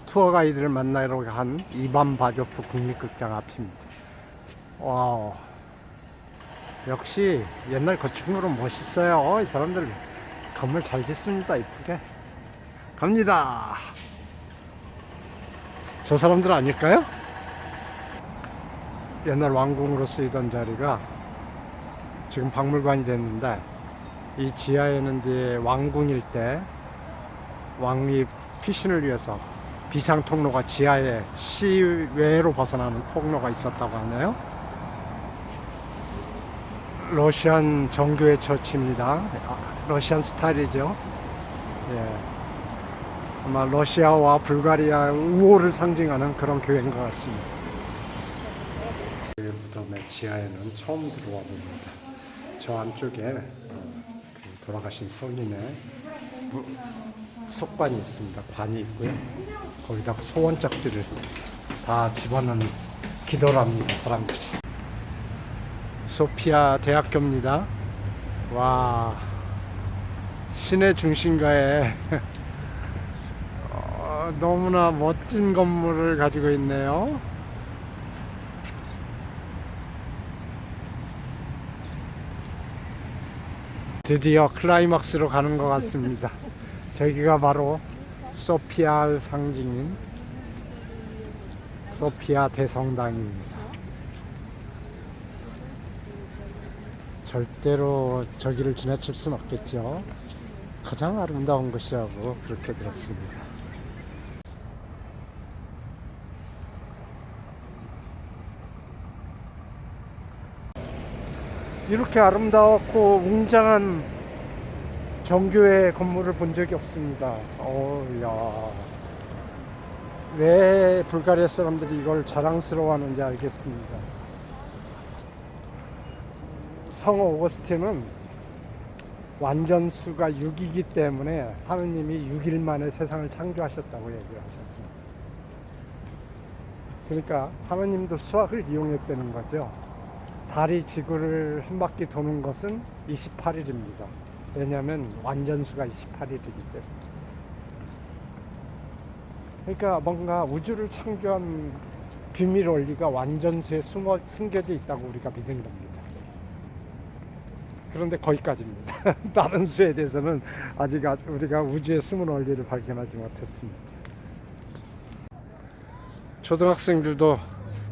투어 가이드를 만나러 간 이반 바조프 국립극장 앞입니다. 와우, 역시 옛날 건축물은 멋있어요. 이 사람들 건물 잘 짓습니다. 이쁘게 갑니다. 저 사람들 아닐까요? 옛날 왕궁으로 쓰이던 자리가 지금 박물관이 됐는데, 이 지하에는 이제 왕궁일 때 왕이 피신을 위해서 비상 통로가 지하에 시외로 벗어나는 통로가 있었다고 하네요. 러시안 정교회 처치입니다. 러시안 스타일이죠. 예. 아마 러시아와 불가리아 우호를 상징하는 그런 교회인 것 같습니다. 무덤의 지하에는 처음 들어와 봅니다. 저 안쪽에 돌아가신 성인의 석관이 있습니다. 관이 있고요. 거기다 소원짝지를 다 집어넣은 기도를 합니다. 사람들이. 소피아 대학교입니다. 와, 시내 중심가에 너무나 멋진 건물을 가지고 있네요. 드디어 클라이막스로 가는 것 같습니다. 저기가 바로 소피아의 상징인 소피아 대성당입니다. 절대로 저기를 지나칠 순 없겠죠. 가장 아름다운 곳이라고 그렇게 들었습니다. 이렇게 아름다웠고 웅장한 정교회 건물을 본 적이 없습니다. 야, 왜 불가리아 사람들이 이걸 자랑스러워하는지 알겠습니다. 성 오거스틴은 완전수가 6이기 때문에 하느님이 6일 만에 세상을 창조하셨다고 얘기를 하셨습니다. 그러니까 하느님도 수학을 이용했다는 거죠. 달이 지구를 한 바퀴 도는 것은 28일입니다. 왜냐하면 완전수가 28일이기 때문에. 그러니까 뭔가 우주를 창조한 비밀 원리가 완전수에 숨겨져 있다고 우리가 믿은 겁니다. 그런데 거기까지입니다. 다른 수에 대해서는 아직 우리가 우주의 숨은 원리를 발견하지 못했습니다. 초등학생들도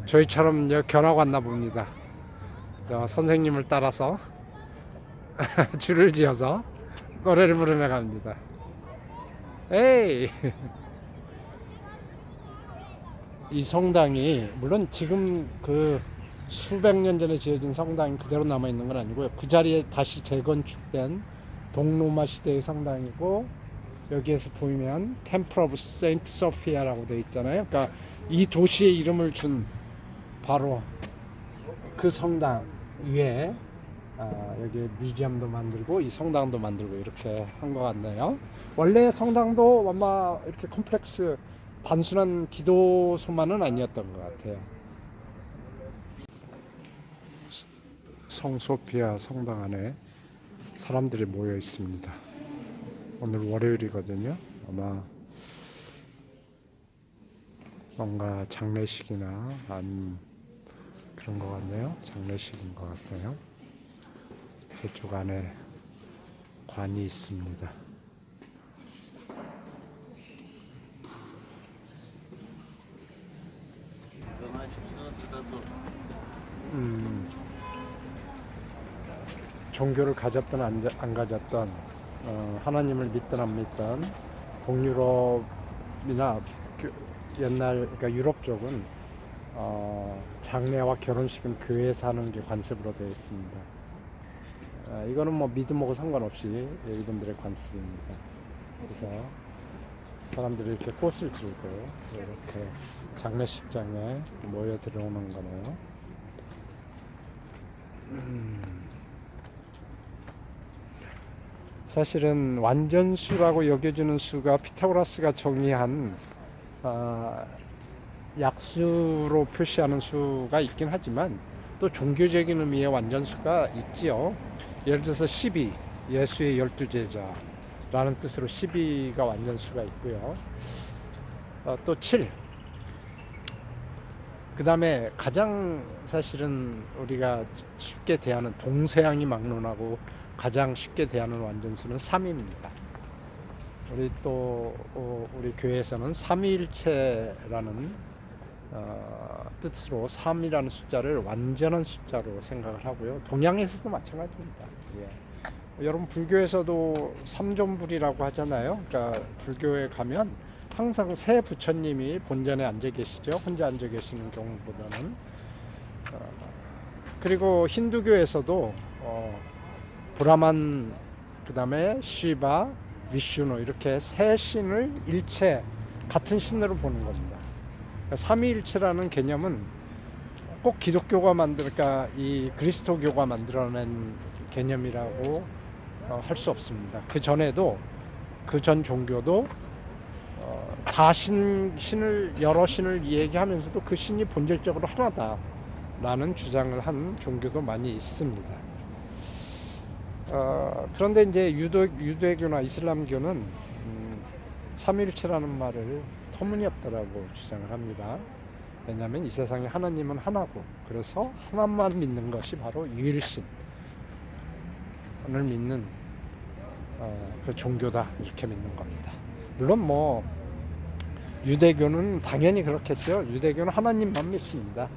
저희처럼 견학 왔나 봅니다. 선생님을 따라서 줄을 지어서 노래를 부르며 갑니다. 에이! 이 성당이 물론 지금 그 수백 년 전에 지어진 성당이 그대로 남아 있는 건 아니고요. 그 자리에 다시 재건축된 동로마 시대의 성당이고, 여기에서 보이면 템플 오브 세인트 소피아라고 되어 있잖아요. 그러니까 이 도시의 이름을 준 바로 그 성당 위에 여기 뮤지엄도 만들고 이 성당도 만들고 이렇게 한 것 같네요. 원래 성당도 아마 이렇게 컴플렉스 단순한 기도소만은 아니었던 것 같아요. 성소피아 성당 안에 사람들이 모여 있습니다. 오늘 월요일이거든요. 아마 뭔가 장례식이나 아니면 그런 것 같네요. 장례식인 것 같아요. 저쪽 안에 관이 있습니다. 종교를 가졌던 안 가졌던, 하나님을 믿든 안 믿든 동유럽이나 옛날 그러니까 유럽 쪽은 장례와 결혼식은 교회에서 하는 게 관습으로 되어 있습니다. 이거는 뭐 믿음하고 상관없이 이분들의 관습입니다. 그래서 사람들이 이렇게 꽃을 들고 이렇게 장례식장에 모여 들어오는 거네요. 사실은 완전수라고 여겨지는 수가 피타고라스가 정의한 약수로 표시하는 수가 있긴 하지만 또 종교적인 의미의 완전수가 있지요. 예를 들어서 12, 예수의 12제자라는 뜻으로 12가 완전수가 있고요. 또 7. 그 다음에 가장 사실은 우리가 쉽게 대하는 동서양이 막론하고 가장 쉽게 대하는 완전수는 3입니다. 우리 또 우리 교회에서는 삼위일체라는 뜻으로 3이라는 숫자를 완전한 숫자로 생각을 하고요. 동양에서도 마찬가지입니다. 예. 여러분 불교에서도 삼존불이라고 하잖아요. 그러니까 불교에 가면 항상 세 부처님이 본전에 앉아 계시죠. 혼자 앉아 계시는 경우보다는. 그리고 힌두교에서도 브라만, 그 다음에 시바, 위슈누 이렇게 세 신을 일체 같은 신으로 보는 겁니다. 그러니까 삼위일체라는 개념은 꼭 기독교가 그러니까 이 그리스도교가 만들어낸 개념이라고 할 수 없습니다. 그 전에도 그 전 종교도 다 신을 여러 신을 얘기하면서도 그 신이 본질적으로 하나다라는 주장을 한 종교도 많이 있습니다. 그런데 이제 유대교나 이슬람교는 삼위일체라는 말을 터무니없다라고 주장을 합니다. 왜냐하면 이 세상에 하나님은 하나고, 그래서 하나만 믿는 것이 바로 유일신을 믿는 그 종교다, 이렇게 믿는 겁니다. 물론 뭐 유대교는 당연히 그렇겠죠. 유대교는 하나님만 믿습니다.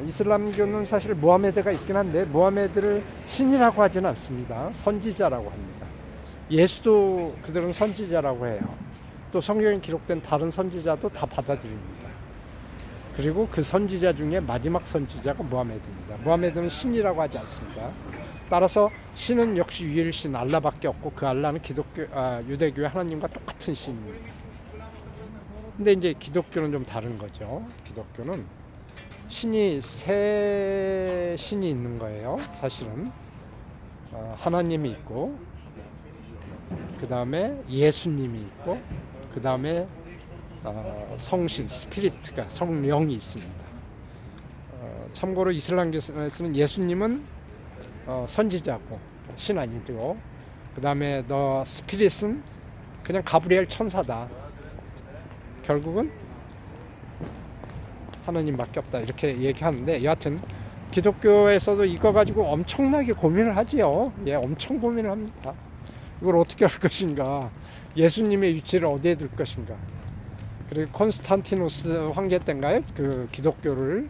이슬람교는 사실 무하메드가 있긴 한데 무하메드를 신이라고 하지는 않습니다. 선지자라고 합니다. 예수도 그들은 선지자라고 해요. 또 성경에 기록된 다른 선지자도 다 받아들입니다. 그리고 그 선지자 중에 마지막 선지자가 무하메드입니다. 무하메드는 신이라고 하지 않습니다. 따라서 신은 역시 유일신 알라밖에 없고, 그 알라는 유대교의 하나님과 똑같은 신입니다. 근데 이제 기독교는 좀 다른 거죠. 기독교는 신이 세 신이 있는 거예요. 사실은 하나님이 있고, 그 다음에 예수님이 있고, 그 다음에 성신, 스피리트가, 성령이 있습니다. 참고로 이슬람교에서는 예수님은 선지자고 신 아니고, 그 다음에 너 스피릿은 그냥 가브리엘 천사다. 결국은 하나님밖에 없다, 이렇게 얘기하는데, 여하튼 기독교에서도 이거 가지고 엄청나게 고민을 하지요. 예, 엄청 고민을 합니다. 이걸 어떻게 할 것인가, 예수님의 위치를 어디에 둘 것인가. 그리고 콘스탄티누스 황제 때인가요? 그 기독교를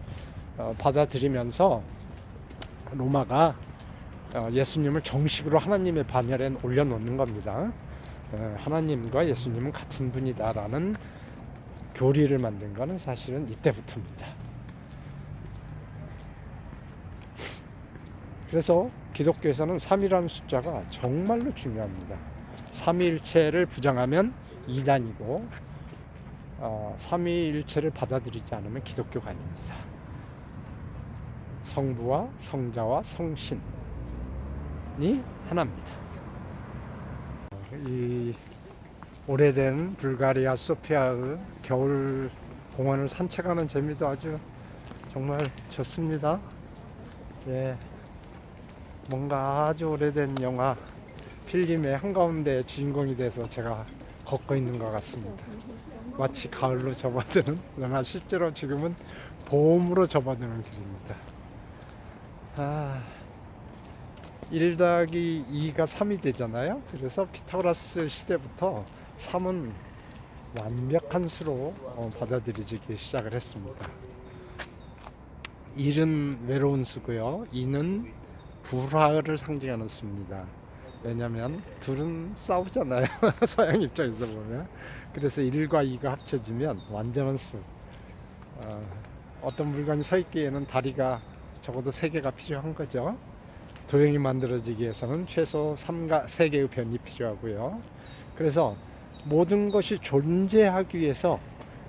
받아들이면서 로마가 예수님을 정식으로 하나님의 반열에 올려놓는 겁니다. 하나님과 예수님은 같은 분이다라는 교리를 만든 것은 사실은 이때부터입니다. 그래서 기독교에서는 3이라는 숫자가 정말로 중요합니다. 삼위일체를 부정하면 이단이고, 삼위일체를 받아들이지 않으면 기독교가 아닙니다. 성부와 성자와 성신이 하나입니다. 이 오래된 불가리아 소피아의 겨울 공원을 산책하는 재미도 아주 정말 좋습니다. 예, 뭔가 아주 오래된 영화 필름의 한가운데 주인공이 돼서 제가 걷고 있는 것 같습니다. 마치 가을로 접어드는, 그러나 실제로 지금은 봄으로 접어드는 길입니다. 1 더하기 2가 3이 되잖아요. 그래서 피타고라스 시대부터 3은 완벽한 수로 받아들여지기 시작을 했습니다. 1은 외로운 수고요, 2는 불화를 상징하는 수입니다. 왜냐하면 둘은 싸우잖아요. 서양 입장에서 보면. 그래서 1과 2가 합쳐지면 완전한 수. 어떤 물건이 서 있기에는 다리가 적어도 3개가 필요한 거죠. 도형이 만들어지기 위해서는 최소 3개의 변이 필요하고요. 그래서 모든 것이 존재하기 위해서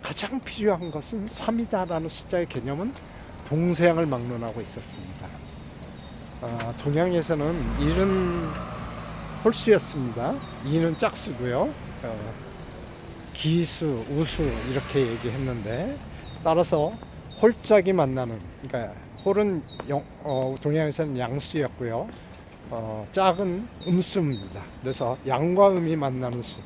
가장 필요한 것은 3이다라는 숫자의 개념은 동서양을 막론하고 있었습니다. 동양에서는 1은 홀수였습니다. 2는 짝수고요. 기수, 우수 이렇게 얘기했는데, 따라서 홀짝이 만나는, 그러니까 홀은 동양에서는 양수였고요. 작은 음수입니다. 그래서 양과 음이 만나는 수,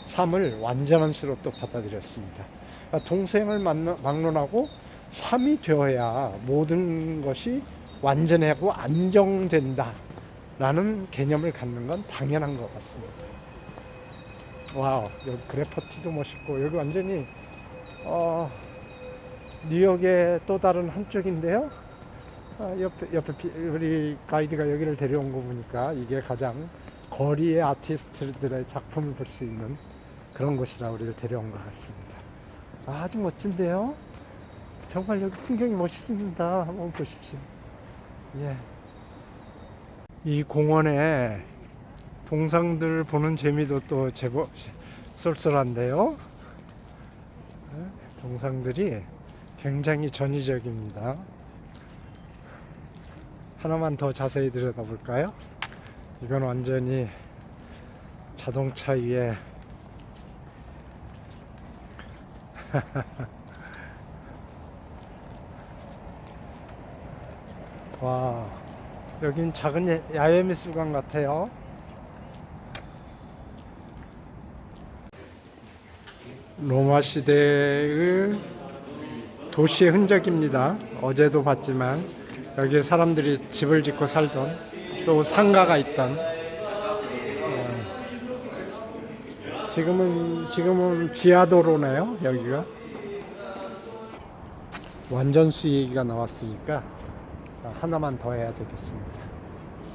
3을 완전한 수로 또 받아들였습니다. 그러니까 동생을 막론하고 3이 되어야 모든 것이 완전하고 안정된다 라는 개념을 갖는 건 당연한 것 같습니다. 와우, 여기 그래퍼티도 멋있고, 여기 완전히 뉴욕의 또 다른 한쪽인데요. 옆에 우리 가이드가 여기를 데려온 거 보니까 이게 가장 거리의 아티스트들의 작품을 볼 수 있는 그런 곳이라 우리를 데려온 것 같습니다. 아주 멋진데요. 정말 여기 풍경이 멋있습니다. 한번 보십시오. 예. 이 공원에 동상들 보는 재미도 또 제법 쏠쏠한데요. 동상들이 굉장히 전위적입니다. 하나만 더 자세히 들여다볼까요? 이건 완전히 자동차 위에 와, 여긴 작은 야외 미술관 같아요. 로마 시대의 도시의 흔적입니다. 어제도 봤지만 여기에 사람들이 집을 짓고 살던, 또 상가가 있던, 지금은 지하도로네요. 여기가 완전수 얘기가 나왔으니까 하나만 더 해야 되겠습니다.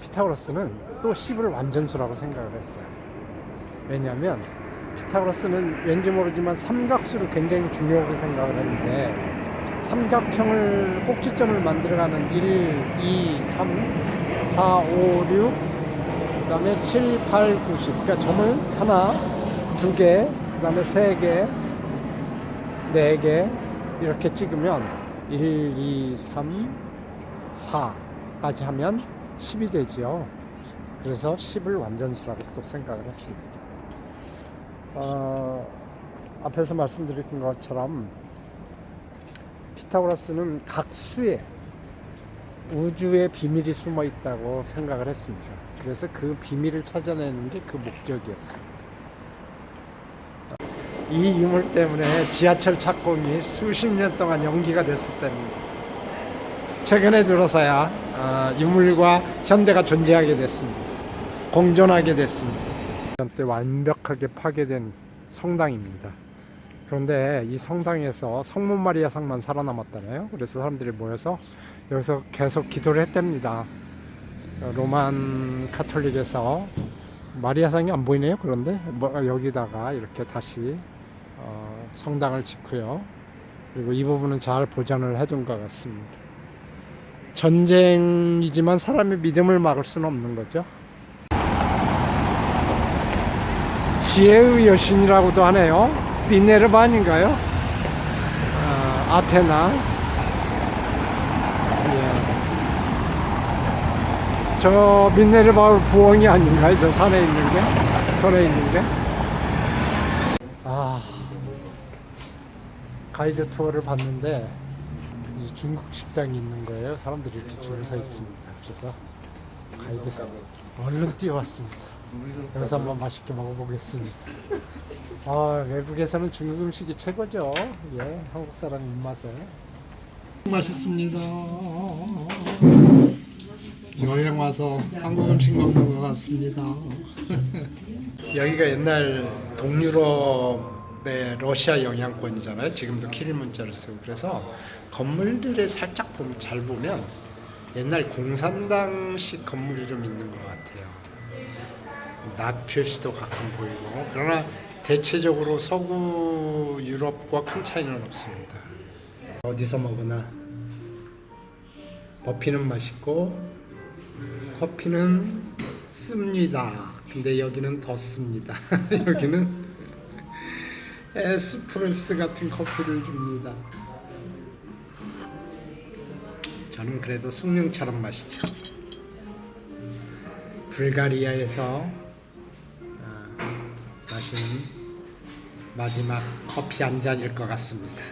피타고라스는 또 10을 완전수라고 생각을 했어요. 왜냐하면 피타고라스는 왠지 모르지만 삼각수를 굉장히 중요하게 생각을 했는데, 삼각형을 꼭지점을 만들어가는 1, 2, 3, 4, 5, 6, 그 다음에 7, 8, 9, 10, 그러니까 점을 하나, 두 개, 그 다음에 세 개, 네 개 이렇게 찍으면 1, 2, 3, 4까지 하면 10이 되죠. 그래서 10을 완전수라고 또 생각을 했습니다. 앞에서 말씀드린 것처럼 피타고라스는 각 수에 우주의 비밀이 숨어 있다고 생각을 했습니다. 그래서 그 비밀을 찾아내는 게 그 목적이었습니다. 이 유물 때문에 지하철 착공이 수십 년 동안 연기가 됐을 때입니다. 최근에 들어서야 유물과 현대가 존재하게 됐습니다. 공존하게 됐습니다. 때 완벽하게 파괴된 성당입니다. 그런데 이 성당에서 성모 마리아 상만 살아남았잖아요. 그래서 사람들이 모여서 여기서 계속 기도를 했답니다. 로만 카톨릭에서 마리아 상이 안 보이네요. 그런데 여기다가 이렇게 다시 성당을 짓고요. 그리고 이 부분은 잘 보존을 해둔 것 같습니다. 전쟁이지만 사람의 믿음을 막을 수는 없는 거죠. 지혜의 여신이라고도 하네요. 미네르바 아닌가요? 아테나. 예. 저 미네르바 부엉이 아닌가요? 저 산에 있는 게? 손에 있는 게? 가이드 투어를 봤는데 이 중국 식당이 있는 거예요. 사람들이 이렇게 줄을 서 있습니다. 그래서 가이드가 얼른 뛰어왔습니다. 여기서 한번 맛있게 먹어보겠습니다. 외국에서는 중국 음식이 최고죠. 예, 한국 사람 입맛에. 맛있습니다. 여행 와서 한국 음식 먹는 것 같습니다. 여기가 옛날 동유럽의 러시아 영향권이잖아요. 지금도 키릴 문자를 쓰고. 그래서 건물들에 살짝 잘 보면 옛날 공산당식 건물이 좀 있는 것 같아요. 낫 표시도 가끔 보이고. 그러나 대체적으로 서구 유럽과 큰 차이는 없습니다. 어디서 먹으나 버피는 맛있고 커피는 씁니다. 근데 여기는 더 씁니다. 여기는 에스프레소 같은 커피를 줍니다. 저는 그래도 숭늉처럼 마시죠. 불가리아에서 마시는 마지막 커피 한 잔일 것 같습니다.